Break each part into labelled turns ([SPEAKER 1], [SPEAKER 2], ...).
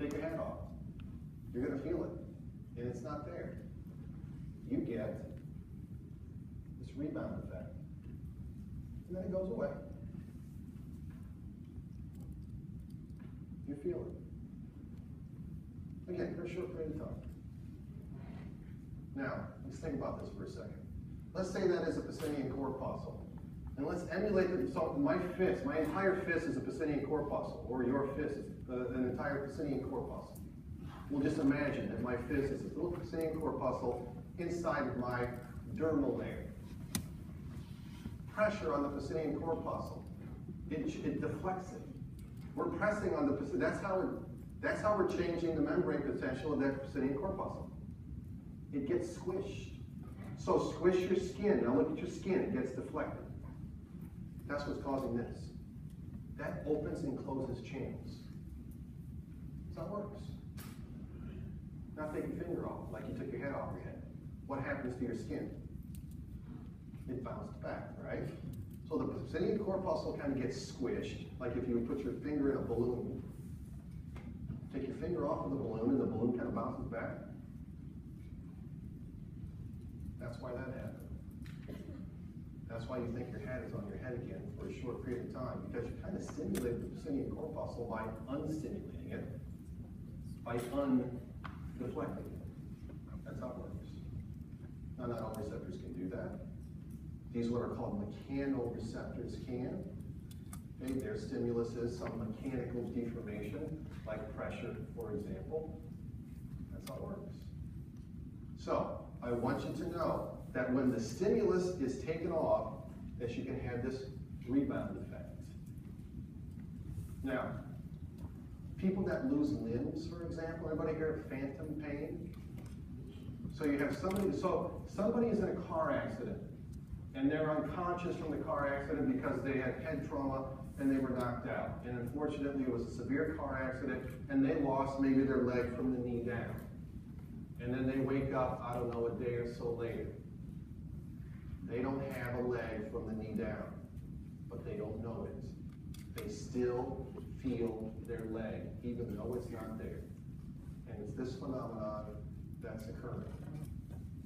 [SPEAKER 1] Take your hand off. You're going to feel it, and it's not there. You get this rebound effect, and then it goes away. You feel it. Again, for a short period of time. Now, let's think about this for a second. Let's say that is a Pacinian corpuscle. And let's emulate it. So my fist, my entire fist is a Pacinian corpuscle, or your fist is an entire Pacinian corpuscle. We'll just imagine that my fist is a little Pacinian corpuscle inside of my dermal layer. Pressure on the Pacinian corpuscle, it deflects it. We're pressing on the Pacinian, that's how we're changing the membrane potential of that Pacinian corpuscle. It gets squished. So squish your skin. Now look at your skin, it gets deflected. That's what's causing this. That opens and closes channels. That's how it works. Now take your finger off, like you took your head off your head. What happens to your skin? It bounced back, right? So the Pacinian corpuscle kind of gets squished, like if you would put your finger in a balloon. Take your finger off of the balloon and the balloon kind of bounces back. That's why that happened. That's why you think your hat is on your head again for a short period of time, because you kind of stimulated the Pacinian corpuscle by unstimulating it, by undeflecting it. That's how it works. Now, not all receptors can do that. These what are called mechanoreceptors can. Okay, their stimulus is some mechanical deformation, like pressure, for example. That's how it works. So, I want you to know that when the stimulus is taken off, that you can have this rebound effect. Now, people that lose limbs, for example, everybody hear of phantom pain? So you have somebody is in a car accident, and they're unconscious from the car accident because they had head trauma and they were knocked out. And unfortunately, it was a severe car accident, and they lost maybe their leg from the knee down. And then they wake up, I don't know, a day or so later. They don't have a leg from the knee down, but they don't know it. They still feel their leg, even though it's not there. And it's this phenomenon that's occurring.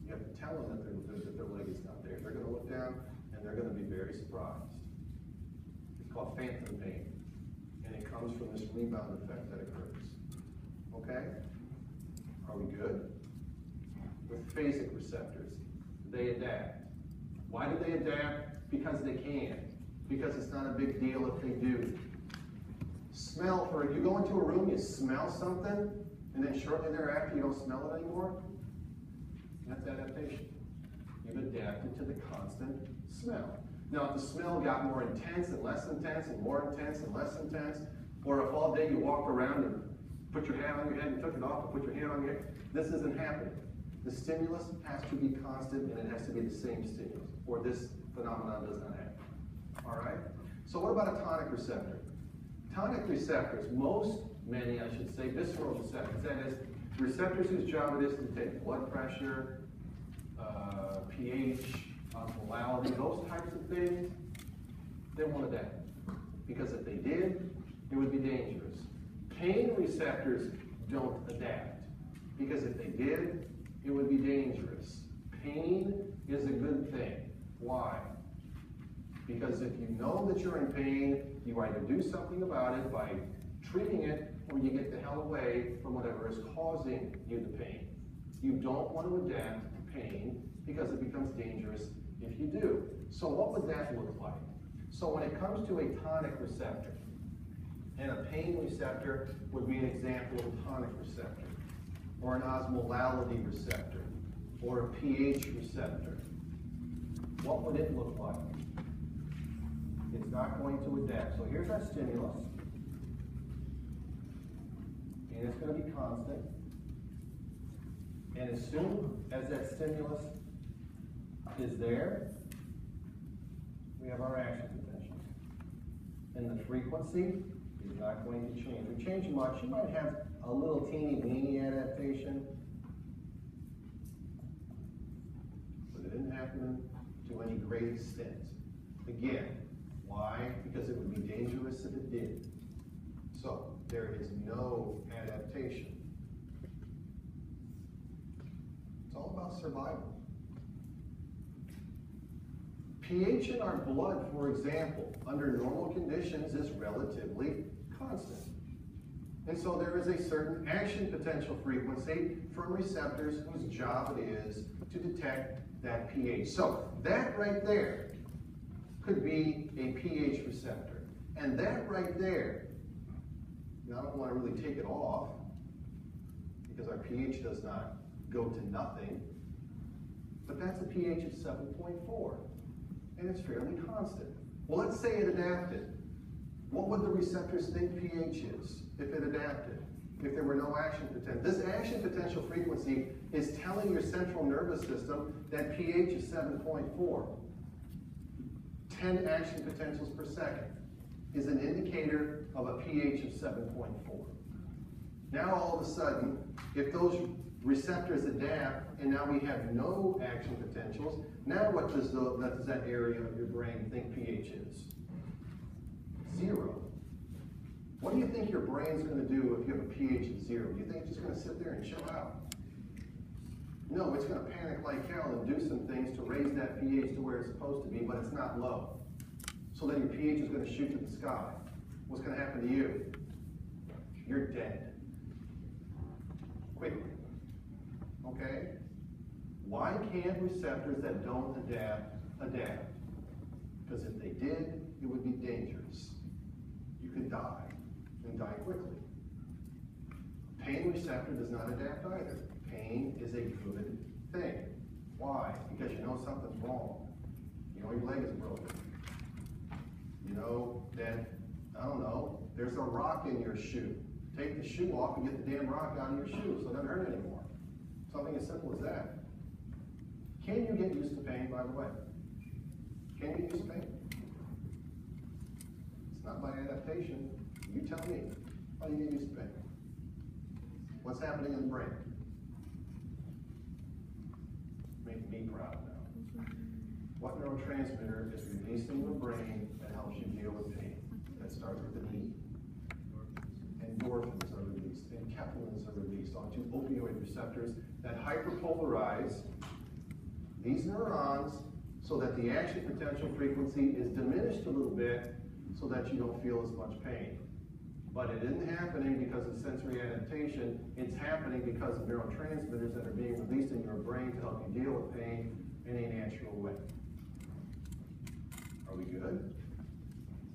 [SPEAKER 1] You have to tell them that their leg is not there. They're going to look down, and they're going to be very surprised. It's called phantom pain, and it comes from this rebound effect that occurs. Okay? Are we good? With phasic receptors, they adapt. Why do they adapt? Because they can. Because it's not a big deal if they do. Smell, or you go into a room, you smell something, and then shortly thereafter you don't smell it anymore. That's adaptation. You've adapted to the constant smell. Now, if the smell got more intense and less intense and more intense and less intense, or if all day you walked around and put your hand on your head and took it off and put your hand on your head, this isn't happening. The stimulus has to be constant, and it has to be the same stimulus, or this phenomenon does not happen. All right? So what about a tonic receptor? Tonic receptors, many I should say, visceral receptors, that is, receptors whose job it is to take blood pressure, pH, osmolality, those types of things, they won't adapt. Because if they did, it would be dangerous. Pain receptors don't adapt. Because if they did, it would be dangerous. Pain is a good thing. Why? Because if you know that you're in pain, you either do something about it by treating it, or you get the hell away from whatever is causing you the pain. You don't want to adapt to pain because it becomes dangerous if you do. So what would that look like? So when it comes to a tonic receptor, and a pain receptor would be an example of a tonic receptor, or an osmolality receptor, or a pH receptor, what would it look like? It's not going to adapt. So here's our stimulus, and it's going to be constant. And as soon as that stimulus is there, we have our action potential. And the frequency is not going to change. If we change much, you might have a little teeny weeny adaptation, but it didn't happen to any great extent. Again, why? Because it would be dangerous if it did. So there is no adaptation. It's all about survival. pH in our blood, for example, under normal conditions is relatively constant. And so there is a certain action potential frequency from receptors whose job it is to detect that pH. So that right there could be a pH receptor. And that right there, now I don't want to really take it off because our pH does not go to nothing, but that's a pH of 7.4. And it's fairly constant. Well, let's say it adapted. What would the receptors think pH is if it adapted? If there were no action potential? This action potential frequency is telling your central nervous system that pH is 7.4. 10 action potentials per second is an indicator of a pH of 7.4. Now all of a sudden, if those receptors adapt and now we have no action potentials, now what does that area of your brain think pH is? 0. What do you think your brain's going to do if you have a pH of 0? Do you think it's just going to sit there and chill out? No, it's going to panic like hell and do some things to raise that pH to where it's supposed to be, but it's not low. So then your pH is going to shoot to the sky. What's going to happen to you? You're dead. Quickly. Okay? Why can't receptors that don't adapt? Because if they did, it would be dangerous. You could die, and die quickly. Pain receptor does not adapt either. Pain is a good thing. Why? Because you know something's wrong. You know your leg is broken. You know that, I don't know, there's a rock in your shoe. Take the shoe off and get the damn rock out of your shoe so it doesn't hurt anymore. Something as simple as that. Can you get used to pain, by the way? Can you get used to pain? It's not by adaptation. You tell me. How do you get used to pain? What's happening in the brain? Make me proud now. What neurotransmitter is released in the brain that helps you deal with pain? That starts with an E. Endorphins are released, and enkephalins are released onto opioid receptors that hyperpolarize these neurons so that the action potential frequency is diminished a little bit so that you don't feel as much pain. But it isn't happening because of sensory adaptation. It's happening because of neurotransmitters that are being released in your brain to help you deal with pain in a natural way. Are we good?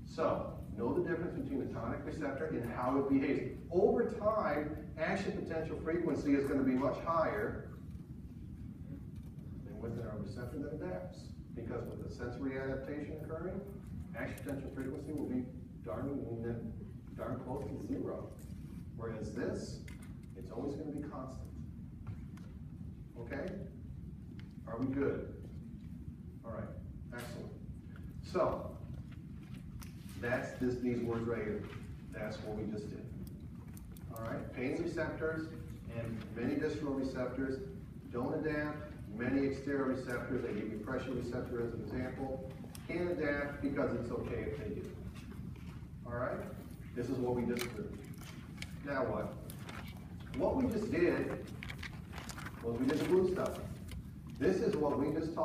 [SPEAKER 1] So, know the difference between a tonic receptor and how it behaves. Over time, action potential frequency is going to be much higher than with a receptor that adapts. Because with the sensory adaptation occurring, action potential frequency will be darn close to 0. Whereas this, it's always going to be constant. Okay? Are we good? All right, excellent. So, that's these words right here. That's what we just did. All right, pain receptors and many visceral receptors don't adapt. Many exterior receptors, I gave you pressure receptor as an example, can adapt because it's okay if they do. All right, this is what we just did. Now what? What we just did was we did the blue stuff. This is what we just talked